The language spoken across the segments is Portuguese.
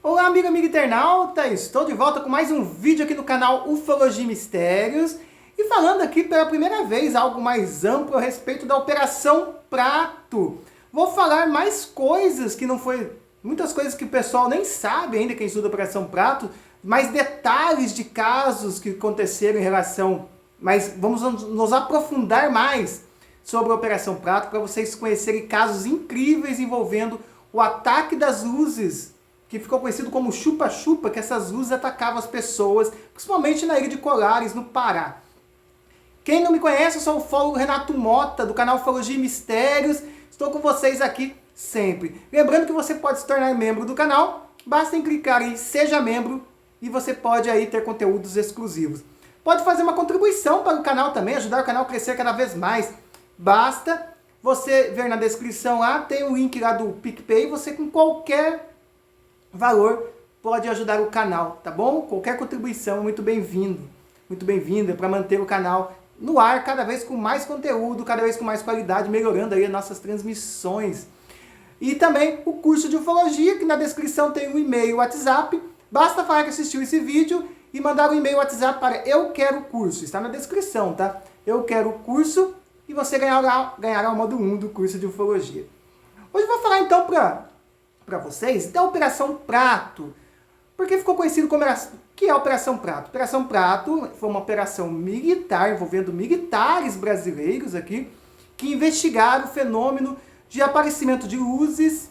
Olá, amigo internauta! Estou de volta com mais um vídeo aqui no canal Ufologia e Mistérios e falando aqui pela primeira vez algo mais amplo a respeito da Operação Prato. Vou falar mais coisas que não foi... muitas coisas que o pessoal nem sabe ainda, quem estuda a Operação Prato, mais detalhes de casos que aconteceram em relação... Mas vamos nos aprofundar mais sobre a Operação Prato para vocês conhecerem casos incríveis envolvendo o ataque das luzes, que ficou conhecido como chupa-chupa, que essas luzes atacavam as pessoas, principalmente na ilha de Colares, no Pará. Quem não me conhece, eu sou o ufólogo Renato Mota, do canal Ufologia e Mistérios. Estou com vocês aqui sempre. Lembrando que você pode se tornar membro do canal, basta clicar em Seja Membro e você pode aí ter conteúdos exclusivos. Pode fazer uma contribuição para o canal também, ajudar o canal a crescer cada vez mais. Basta você ver na descrição lá, tem o link lá do PicPay, você com qualquer valor pode ajudar o canal, tá bom? Qualquer contribuição é muito bem-vinda para manter o canal no ar, cada vez com mais conteúdo, cada vez com mais qualidade, melhorando aí as nossas transmissões. E também o curso de ufologia, que na descrição tem um e-mail e o WhatsApp. Basta falar que assistiu esse vídeo e mandar um e-mail e WhatsApp para Eu Quero Curso. Está na descrição, tá? Eu Quero Curso e você ganhará o módulo 1 do curso de ufologia. Hoje eu vou falar então para vocês da Operação Prato. Porque ficou conhecido como... O que é a Operação Prato? Operação Prato foi uma operação militar envolvendo militares brasileiros aqui que investigaram o fenômeno de aparecimento de luzes,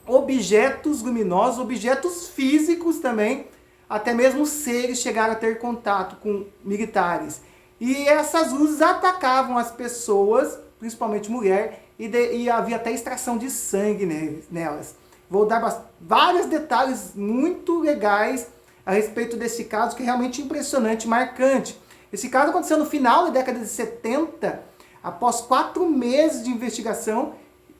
objetos luminosos, objetos físicos também, até mesmo seres chegaram a ter contato com militares. E essas luzes atacavam as pessoas, principalmente mulher, e havia até extração de sangue nelas. Vou dar vários detalhes muito legais a respeito desse caso, que é realmente impressionante, marcante. Esse caso aconteceu no final da década de 70, após 4 meses de investigação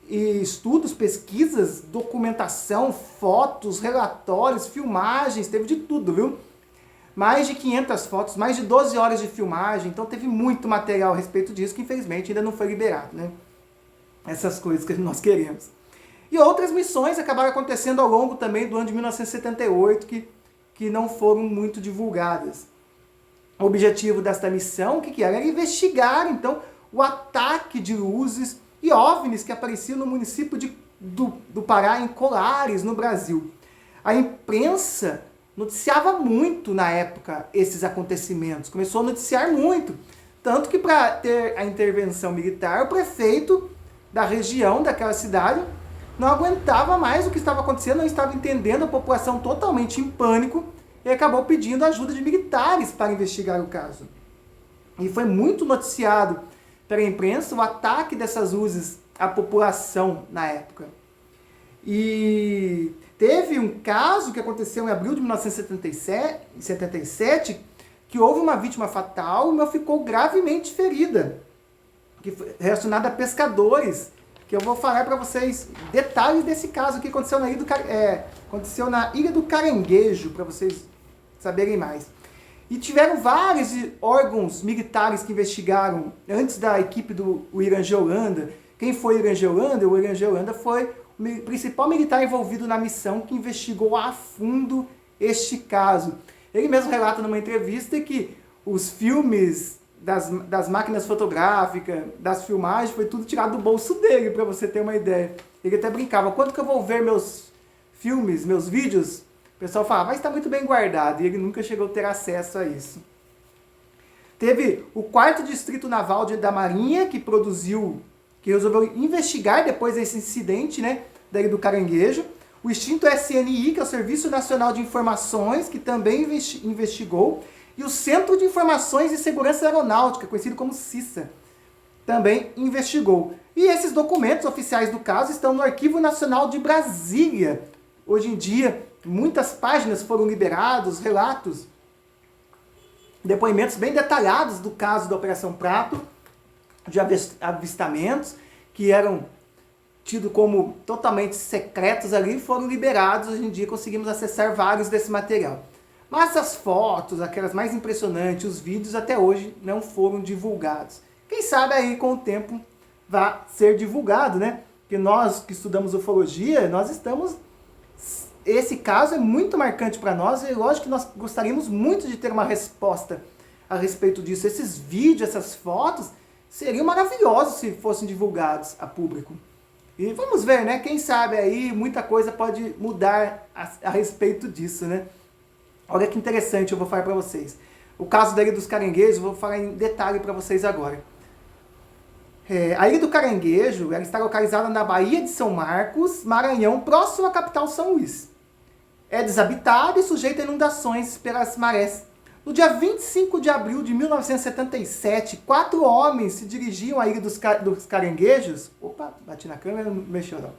e estudos, pesquisas, documentação, fotos, relatórios, filmagens, teve de tudo, viu? Mais de 500 fotos, mais de 12 horas de filmagem, então teve muito material a respeito disso que infelizmente ainda não foi liberado, né? Essas coisas que nós queremos. E outras missões acabaram acontecendo ao longo também do ano de 1978, que não foram muito divulgadas. O objetivo desta missão, o que era? Era investigar, então, o ataque de luzes e OVNIs que apareciam no município do Pará, em Colares, no Brasil. A imprensa noticiava muito na época esses acontecimentos, começou a noticiar muito. Tanto que para ter a intervenção militar, o prefeito da região, daquela cidade, não aguentava mais o que estava acontecendo, não estava entendendo, a população totalmente em pânico, e acabou pedindo ajuda de militares para investigar o caso. E foi muito noticiado pela imprensa o ataque dessas luzes à população na época. E teve um caso que aconteceu em abril de 1977, que houve uma vítima fatal e uma ficou gravemente ferida, que foi relacionada a pescadores, que eu vou falar para vocês detalhes desse caso que aconteceu aconteceu na Ilha do Caranguejo, para vocês saberem mais. E tiveram vários órgãos militares que investigaram antes da equipe do Irangê Holanda. Quem foi o Irangê Holanda? O Irangê Holanda foi o principal militar envolvido na missão que investigou a fundo este caso. Ele mesmo relata numa entrevista que os filmes das máquinas fotográficas, das filmagens, foi tudo tirado do bolso dele, para você ter uma ideia. Ele até brincava, quando que eu vou ver meus filmes, meus vídeos? O pessoal falava, mas está muito bem guardado, e ele nunca chegou a ter acesso a isso. Teve o 4º Distrito Naval da Marinha, que resolveu investigar depois desse incidente, daí do Caranguejo. O extinto SNI, que é o Serviço Nacional de Informações, que também investigou. E o Centro de Informações e Segurança Aeronáutica, conhecido como CISA, também investigou. E esses documentos oficiais do caso estão no Arquivo Nacional de Brasília. Hoje em dia, muitas páginas foram liberadas, relatos, depoimentos bem detalhados do caso da Operação Prato, de avistamentos que eram tidos como totalmente secretos ali, foram liberados. Hoje em dia conseguimos acessar vários desse material. Mas as fotos, aquelas mais impressionantes, os vídeos até hoje não foram divulgados. Quem sabe aí com o tempo vai ser divulgado, né? Porque nós que estudamos ufologia, nós estamos esse caso é muito marcante para nós e lógico que nós gostaríamos muito de ter uma resposta a respeito disso. Esses vídeos, essas fotos, seriam maravilhosos se fossem divulgados a público. E vamos ver, né? Quem sabe aí muita coisa pode mudar a respeito disso, né? Olha que interessante, eu vou falar para vocês. O caso da Ilha dos Caranguejos, eu vou falar em detalhe para vocês agora. A Ilha do Caranguejo, ela está localizada na Baía de São Marcos, Maranhão, próximo à capital São Luís. É desabitada e sujeita a inundações pelas marés. No dia 25 de abril de 1977, 4 homens se dirigiam à Ilha dos Caranguejos, opa, bati na câmera, não mexeu não,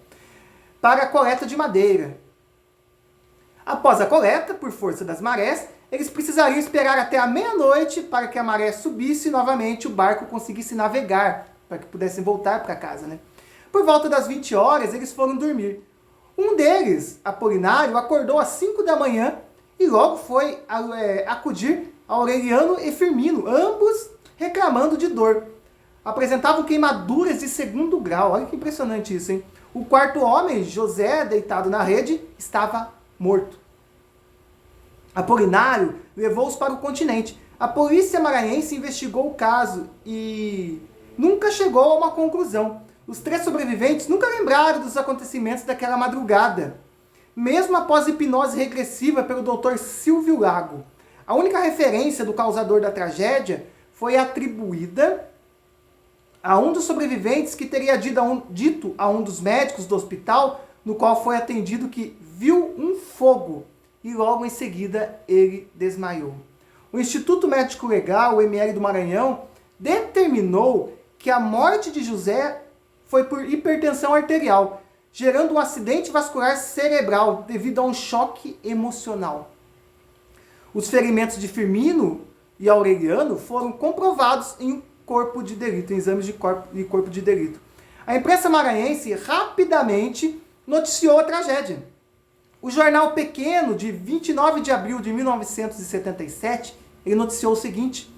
para a coleta de madeira. Após a coleta, por força das marés, eles precisariam esperar até a meia-noite para que a maré subisse e novamente o barco conseguisse navegar, para que pudessem voltar para casa, né? Por volta das 20 horas, eles foram dormir. Um deles, Apolinário, acordou às 5 da manhã e logo foi acudir a Aureliano e Firmino, ambos reclamando de dor. Apresentavam queimaduras de 2º grau. Olha que impressionante isso, hein? O quarto homem, José, deitado na rede, estava morto. Apolinário levou-os para o continente. A polícia maranhense investigou o caso e nunca chegou a uma conclusão. Os 3 sobreviventes nunca lembraram dos acontecimentos daquela madrugada, mesmo após hipnose regressiva pelo Dr. Silvio Lago. A única referência do causador da tragédia foi atribuída a um dos sobreviventes que teria dito a um dos médicos do hospital, no qual foi atendido, que viu um fogo e logo em seguida ele desmaiou. O Instituto Médico Legal, o ML do Maranhão, determinou que a morte de José foi por hipertensão arterial, gerando um acidente vascular cerebral devido a um choque emocional. Os ferimentos de Firmino e Aureliano foram comprovados em corpo de delito, em exames de corpo de delito. A imprensa maranhense rapidamente noticiou a tragédia. O jornal Pequeno, de 29 de abril de 1977, ele noticiou o seguinte: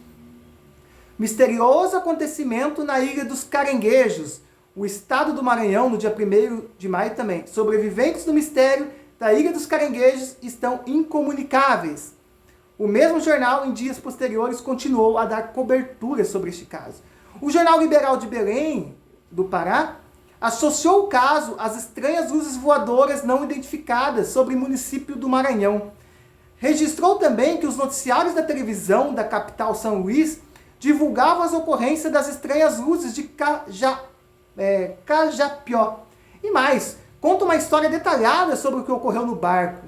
misterioso acontecimento na Ilha dos Caranguejos, o estado do Maranhão, no dia 1º de maio também. Sobreviventes do mistério da Ilha dos Caranguejos estão incomunicáveis. O mesmo jornal, em dias posteriores, continuou a dar cobertura sobre este caso. O Jornal Liberal de Belém, do Pará, associou o caso às estranhas luzes voadoras não identificadas sobre o município do Maranhão. Registrou também que os noticiários da televisão da capital São Luís divulgavam as ocorrências das estranhas luzes de Cajapió. E mais, conta uma história detalhada sobre o que ocorreu no barco.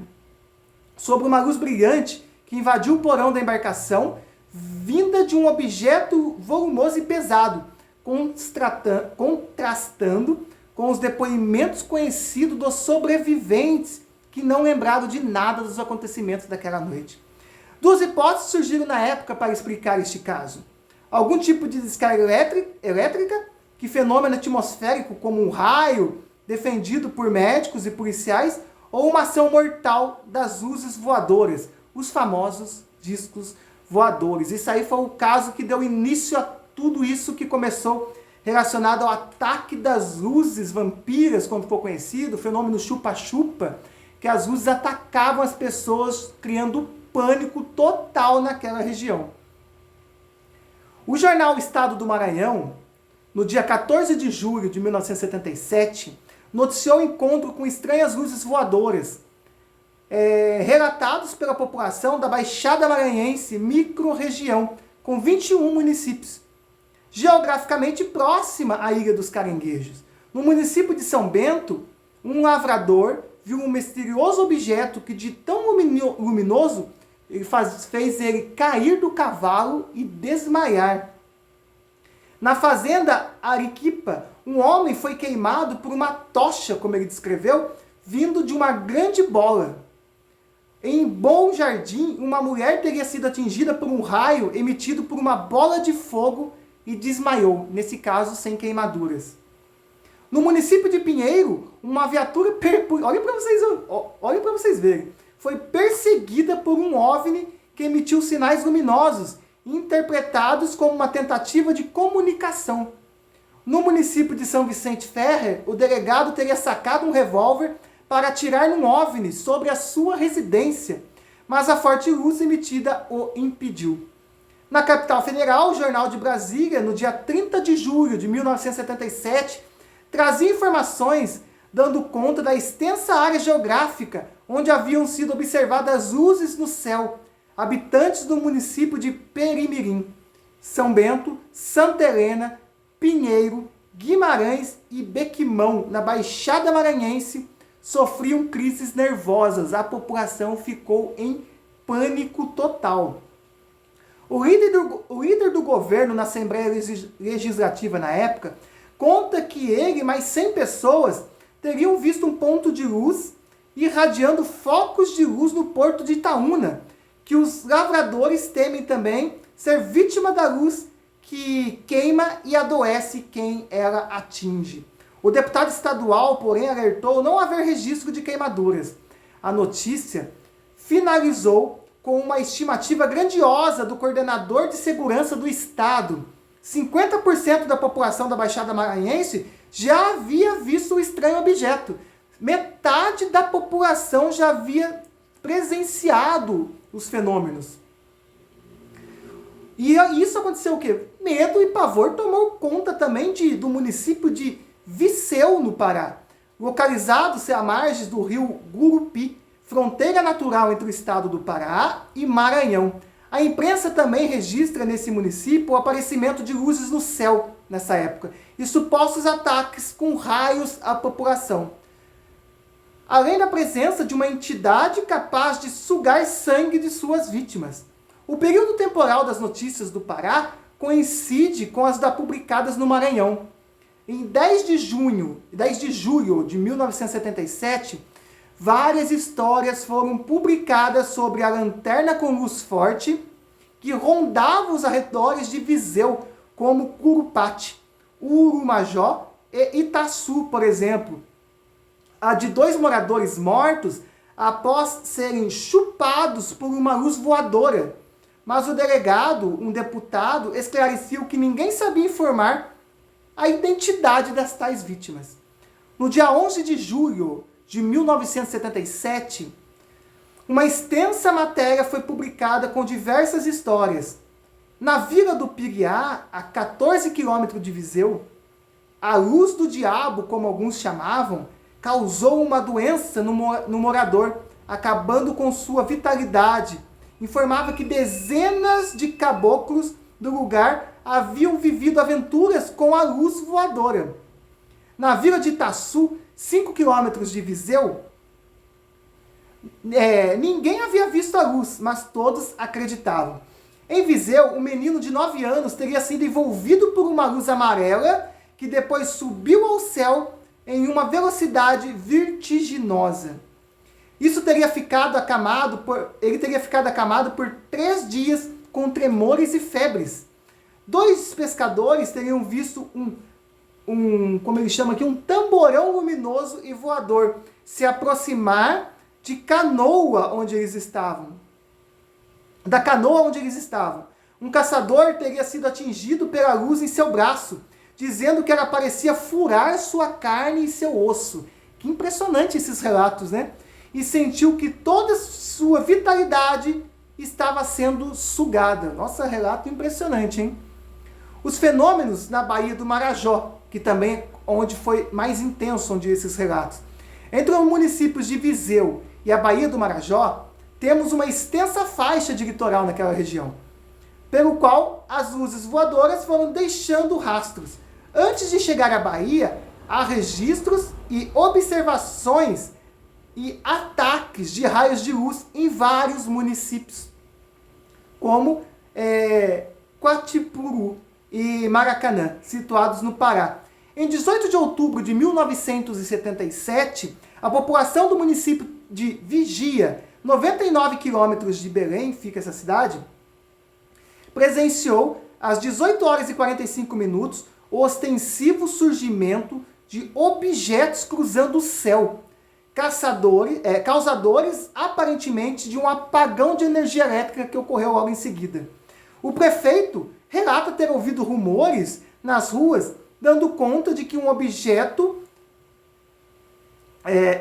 Sobre uma luz brilhante que invadiu o porão da embarcação, vinda de um objeto volumoso e pesado, contrastando com os depoimentos conhecidos dos sobreviventes que não lembraram de nada dos acontecimentos daquela noite. 2 hipóteses surgiram na época para explicar este caso. Algum tipo de descarga elétrica, que fenômeno atmosférico como um raio defendido por médicos e policiais, ou uma ação mortal das luzes voadoras, os famosos discos voadores. Isso aí foi o caso que deu início a tudo isso que começou relacionado ao ataque das luzes vampiras, como ficou conhecido, o fenômeno chupa-chupa, que as luzes atacavam as pessoas, criando pânico total naquela região. O jornal Estado do Maranhão, no dia 14 de julho de 1977, noticiou o encontro com estranhas luzes voadoras, relatados pela população da Baixada Maranhense, microrregião, com 21 municípios, geograficamente próxima à Ilha dos Caranguejos. No município de São Bento, um lavrador viu um misterioso objeto que, de tão luminoso, fez ele cair do cavalo e desmaiar. Na fazenda Ariquipa, um homem foi queimado por uma tocha, como ele descreveu, vindo de uma grande bola. Em Bom Jardim, uma mulher teria sido atingida por um raio emitido por uma bola de fogo e desmaiou, nesse caso sem queimaduras. No município de Pinheiro, uma viatura, olha para vocês verem, foi perseguida por um OVNI que emitiu sinais luminosos, interpretados como uma tentativa de comunicação. No município de São Vicente Ferrer, o delegado teria sacado um revólver para atirar num OVNI sobre a sua residência, mas a forte luz emitida o impediu. Na capital federal, o Jornal de Brasília, no dia 30 de julho de 1977, trazia informações dando conta da extensa área geográfica onde haviam sido observadas luzes no céu. Habitantes do município de Perimirim, São Bento, Santa Helena, Pinheiro, Guimarães e Bequimão, na Baixada Maranhense, sofriam crises nervosas. A população ficou em pânico total. O líder do governo na Assembleia Legislativa na época conta que ele e mais 100 pessoas teriam visto um ponto de luz irradiando focos de luz no porto de Itaúna, que os lavradores temem também ser vítima da luz que queima e adoece quem ela atinge. O deputado estadual, porém, alertou não haver registro de queimaduras. A notícia finalizou com uma estimativa grandiosa do coordenador de segurança do estado. 50% da população da Baixada Maranhense já havia visto o estranho objeto. Metade da população já havia presenciado os fenômenos. E isso aconteceu o quê? Medo e pavor tomou conta também do município de Viseu, no Pará, localizado-se à margem do rio Gurupi, fronteira natural entre o estado do Pará e Maranhão. A imprensa também registra nesse município o aparecimento de luzes no céu nessa época e supostos ataques com raios à população, além da presença de uma entidade capaz de sugar sangue de suas vítimas. O período temporal das notícias do Pará coincide com as publicadas no Maranhão. Em 10 de julho de 1977, várias histórias foram publicadas sobre a lanterna com luz forte que rondava os arredores de Viseu, como Curupati, Urumajó e Itaçu, por exemplo. A de 2 moradores mortos após serem chupados por uma luz voadora. Mas o delegado, um deputado, esclareceu que ninguém sabia informar a identidade das tais vítimas. No dia 11 de julho de 1977, uma extensa matéria foi publicada com diversas histórias. Na Vila do Piriá, a 14 quilômetros de Viseu, a luz do diabo, como alguns chamavam, causou uma doença no morador, acabando com sua vitalidade. Informava que dezenas de caboclos do lugar haviam vivido aventuras com a luz voadora. Na vila de Itaçu, 5 quilômetros de Viseu, ninguém havia visto a luz, mas todos acreditavam. Em Viseu, um menino de 9 anos teria sido envolvido por uma luz amarela que depois subiu ao céu em uma velocidade vertiginosa. Ele teria ficado acamado por 3 dias com tremores e febres. 2 pescadores teriam visto como ele chama aqui, um tamborão luminoso e voador se aproximar de canoa onde eles estavam. Da canoa onde eles estavam. Um caçador teria sido atingido pela luz em seu braço, dizendo que ela parecia furar sua carne e seu osso. Que impressionante esses relatos, né? E sentiu que toda sua vitalidade estava sendo sugada. Nossa, relato impressionante, hein? Os fenômenos na Baía do Marajó, que também é onde foi mais intenso, onde esses relatos. Entre os municípios de Viseu e a Baía do Marajó, temos uma extensa faixa de litoral naquela região, pelo qual as luzes voadoras foram deixando rastros. Antes de chegar à Bahia, há registros e observações e ataques de raios de luz em vários municípios, como Quatipuru e Maracanã, situados no Pará. Em 18 de outubro de 1977, a população do município de Vigia, 99 quilômetros de Belém, fica essa cidade, presenciou, às 18 horas e 45 minutos, o ostensivo surgimento de objetos cruzando o céu, causadores aparentemente de um apagão de energia elétrica que ocorreu logo em seguida. O prefeito relata ter ouvido rumores nas ruas, dando conta de que um objeto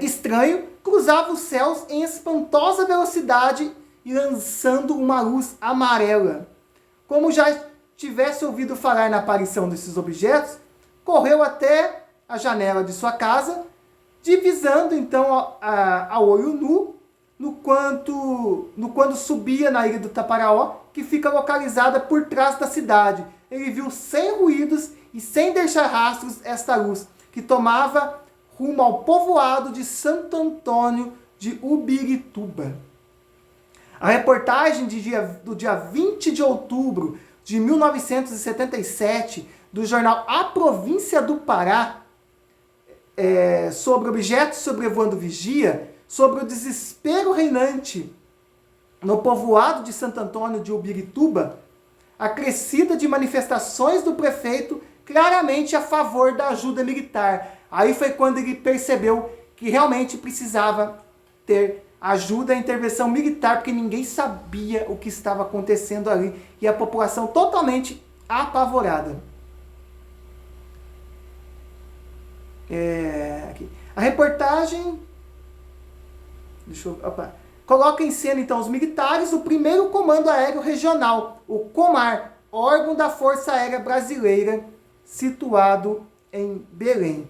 estranho cruzava os céus em espantosa velocidade e lançando uma luz amarela. Como já tivesse ouvido falar na aparição desses objetos, correu até a janela de sua casa, divisando então a olho nu, quando subia na ilha do Taparaó, que fica localizada por trás da cidade. Ele viu sem ruídos e sem deixar rastros esta luz, que tomava rumo ao povoado de Santo Antônio de Ubirituba. A reportagem do dia 20 de outubro de 1977, do jornal A Província do Pará, sobre objetos sobrevoando vigia, sobre o desespero reinante no povoado de Santo Antônio de Ubirituba, acrescida de manifestações do prefeito claramente a favor da ajuda militar. Aí foi quando ele percebeu que realmente precisava ter ajuda à intervenção militar, porque ninguém sabia o que estava acontecendo ali e a população totalmente apavorada. Aqui. A reportagem coloca em cena então os militares, o primeiro Comando Aéreo Regional, o Comar, órgão da Força Aérea Brasileira, situado em Belém.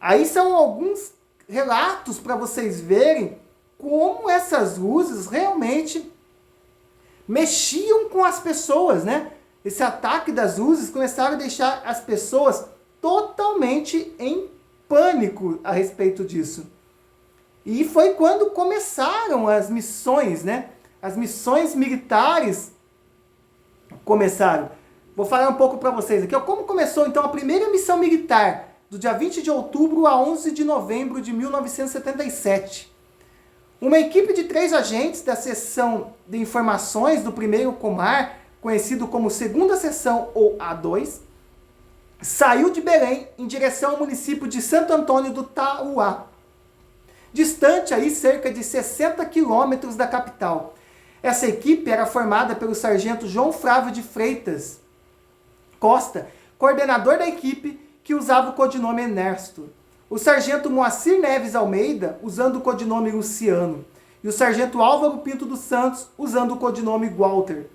Aí são alguns relatos para vocês verem como essas luzes realmente mexiam com as pessoas, né? Esse ataque das luzes começaram a deixar as pessoas totalmente em pânico a respeito disso. E foi quando começaram as missões, né? As missões militares começaram. Vou falar um pouco para vocês aqui. Como começou então a primeira missão militar, do dia 20 de outubro a 11 de novembro de 1977. Uma equipe de 3 agentes da seção de informações do primeiro Comar, conhecido como segunda seção ou A2, saiu de Belém em direção ao município de Santo Antônio do Tauá, distante aí cerca de 60 quilômetros da capital. Essa equipe era formada pelo sargento João Flávio de Freitas Costa, coordenador da equipe, que usava o codinome Ernesto. O sargento Moacir Neves Almeida, usando o codinome Luciano. E o sargento Álvaro Pinto dos Santos, usando o codinome Walter.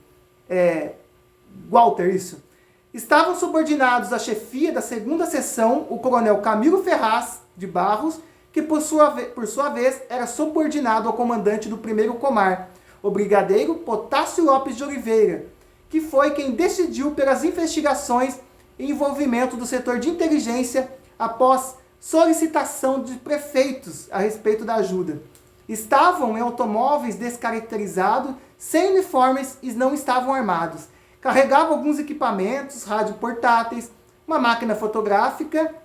Walter, isso. Estavam subordinados à chefia da segunda seção o coronel Camilo Ferraz de Barros, que por sua vez era subordinado ao comandante do primeiro Comar, o brigadeiro Potássio Lopes de Oliveira, que foi quem decidiu pelas investigações e envolvimento do setor de inteligência após solicitação de prefeitos a respeito da ajuda. Estavam em automóveis descaracterizados, sem uniformes e não estavam armados. Carregavam alguns equipamentos, rádio portáteis, uma máquina fotográfica,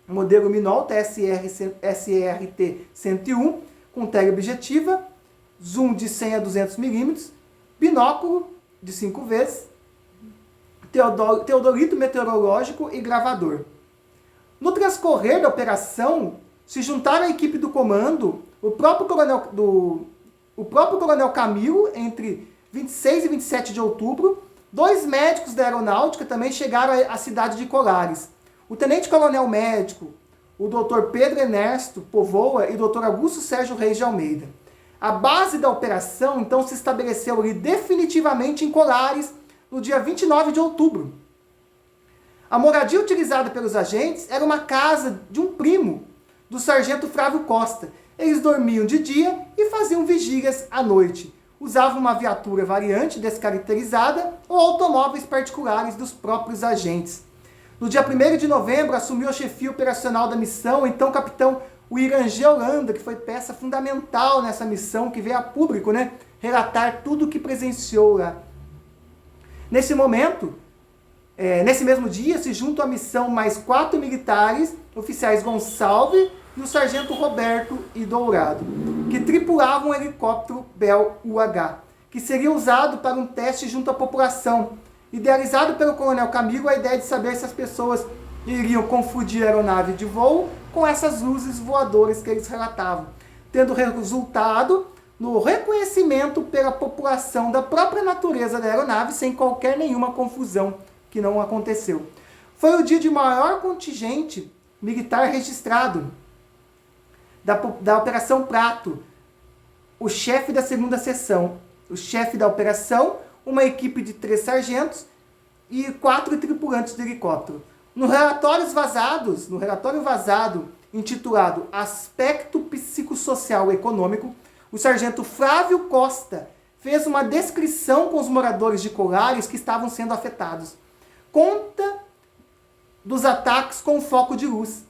modelo Minolta SRT-101, com teleobjetiva, zoom de 100 a 200 mm, binóculo de 5 vezes, teodolito meteorológico e gravador. No transcorrer da operação, se juntaram à equipe do comando o próprio coronel Camilo, entre 26 e 27 de outubro. 2 médicos da aeronáutica também chegaram à cidade de Colares. O tenente-coronel médico, o Dr. Pedro Ernesto Povoa e o Dr. Augusto Sérgio Reis de Almeida. A base da operação, então, se estabeleceu ali definitivamente em Colares, no dia 29 de outubro. A moradia utilizada pelos agentes era uma casa de um primo do sargento Flávio Costa. Eles dormiam de dia e faziam vigílias à noite. Usavam uma viatura variante descaracterizada ou automóveis particulares dos próprios agentes. No dia 1º de novembro, assumiu a chefia operacional da missão, então, capitão Irangê Holanda, que foi peça fundamental nessa missão, que veio a público, né, relatar tudo o que presenciou lá. Nesse momento, nesse mesmo dia, se juntam à missão mais 4 militares, oficiais Gonçalves e o sargento Roberto e Dourado, que tripulavam um helicóptero Bell UH, que seria usado para um teste junto à população. Idealizado pelo coronel Camilo, a ideia de saber se as pessoas iriam confundir a aeronave de voo com essas luzes voadoras que eles relatavam, tendo resultado no reconhecimento pela população da própria natureza da aeronave, sem qualquer nenhuma confusão, que não aconteceu. Foi o dia de maior contingente militar registrado. da Operação Prato, o chefe da segunda seção, o chefe da operação, uma equipe de 3 sargentos e 4 tripulantes de helicóptero. No relatório vazado, intitulado Aspecto Psicossocial Econômico, o sargento Flávio Costa fez uma descrição com os moradores de Colares que estavam sendo afetados. Conta dos ataques com foco de luz.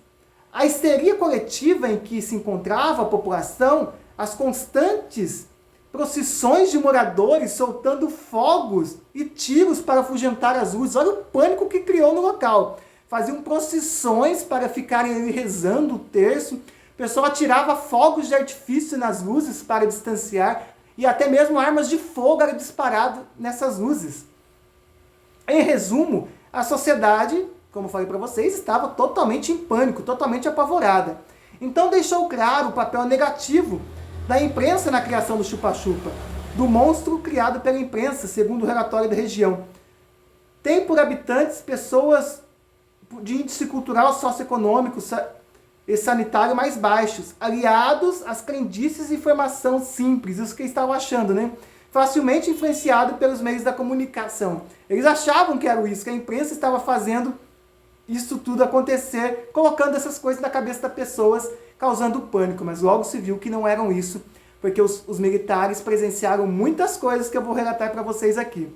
A histeria coletiva em que se encontrava a população, as constantes procissões de moradores soltando fogos e tiros para afugentar as luzes. Olha o pânico que criou no local. Faziam procissões para ficarem ali rezando o terço. O pessoal atirava fogos de artifício nas luzes para distanciar. E até mesmo armas de fogo eram disparadas nessas luzes. Em resumo, a sociedade, como falei para vocês, estava totalmente em pânico, totalmente apavorada. Então deixou claro o papel negativo da imprensa na criação do chupa-chupa, do monstro criado pela imprensa, segundo o relatório da região. Tem por habitantes pessoas de índice cultural, socioeconômico e sanitário mais baixos, aliados às crendices e informação simples, isso que eles estavam achando, né? Facilmente influenciado pelos meios da comunicação. Eles achavam que era isso, que a imprensa estava fazendo isso tudo acontecer, colocando essas coisas na cabeça das pessoas, causando pânico, mas logo se viu que não eram isso, porque os militares presenciaram muitas coisas que eu vou relatar para vocês aqui.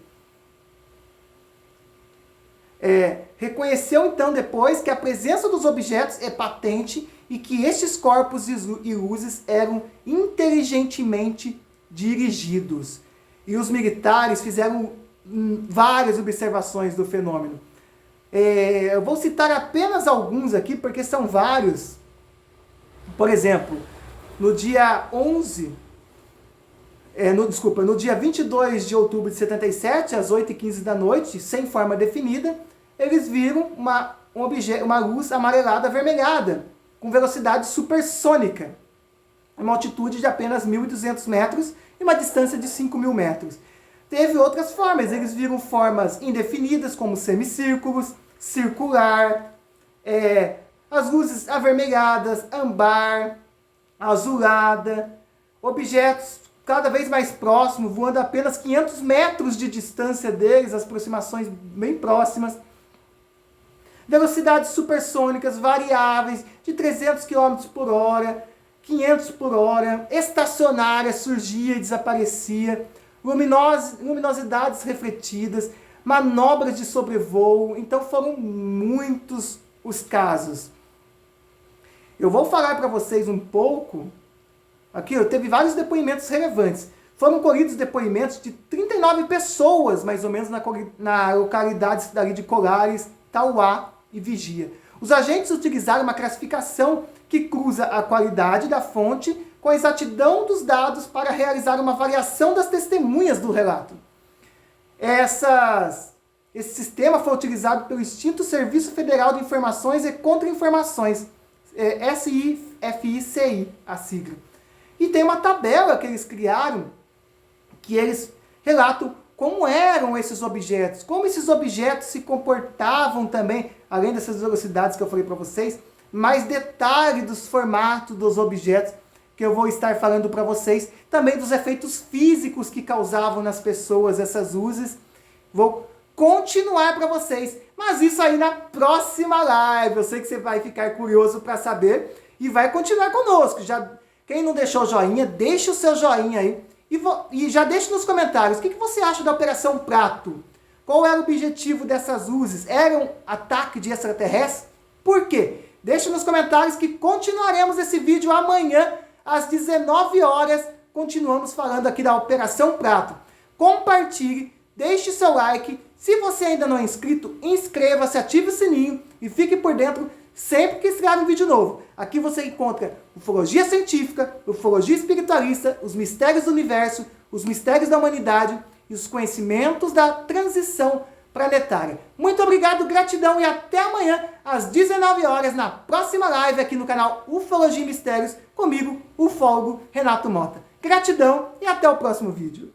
Reconheceu então depois que a presença dos objetos é patente e que estes corpos e luzes eram inteligentemente dirigidos. E os militares fizeram várias observações do fenômeno. Eu vou citar apenas alguns aqui, porque são vários. Por exemplo, no dia 22 de outubro de 77, às 8h15 da noite, sem forma definida, eles viram uma luz amarelada avermelhada, com velocidade supersônica, uma altitude de apenas 1.200 metros e uma distância de 5.000 metros. Teve outras formas, eles viram formas indefinidas, como semicírculos, circular, as luzes avermelhadas, ambar, azulada, objetos cada vez mais próximos, voando a apenas 500 metros de distância deles, as aproximações bem próximas. Velocidades supersônicas variáveis de 300 km por hora, 500 por hora, estacionária, surgia e desaparecia, luminosidades refletidas, manobras de sobrevoo. Então foram muitos os casos. Eu vou falar para vocês um pouco. Aqui teve vários depoimentos relevantes. Foram colhidos depoimentos de 39 pessoas, mais ou menos, na localidade dali de Colares, Tauá e Vigia. Os agentes utilizaram uma classificação que cruza a qualidade da fonte com a exatidão dos dados para realizar uma avaliação das testemunhas do relato. Esse sistema foi utilizado pelo extinto Serviço Federal de Informações e Contra-Informações, SIFICI, a sigla. E tem uma tabela que eles criaram, que eles relatam como eram esses objetos, como esses objetos se comportavam também, além dessas velocidades que eu falei para vocês, mais detalhe dos formatos dos objetos que eu vou estar falando para vocês, também dos efeitos físicos que causavam nas pessoas essas luzes. Vou continuar para vocês, mas isso aí na próxima live. Eu sei que você vai ficar curioso para saber e vai continuar conosco. Quem não deixou o joinha, deixa o seu joinha aí. E já deixe nos comentários, o que você acha da Operação Prato? Qual era o objetivo dessas luzes? Era um ataque de extraterrestres? Por quê? Deixe nos comentários que continuaremos esse vídeo amanhã, às 19 horas. Continuamos falando aqui da Operação Prato. Compartilhe, deixe seu like. Se você ainda não é inscrito, inscreva-se, ative o sininho e fique por dentro sempre que estrear um vídeo novo. Aqui você encontra ufologia científica, ufologia espiritualista, os mistérios do universo, os mistérios da humanidade e os conhecimentos da transição planetária. Muito obrigado, gratidão e até amanhã às 19 horas na próxima live aqui no canal Ufologia e Mistérios, comigo, o ufólogo Renato Mota. Gratidão e até o próximo vídeo.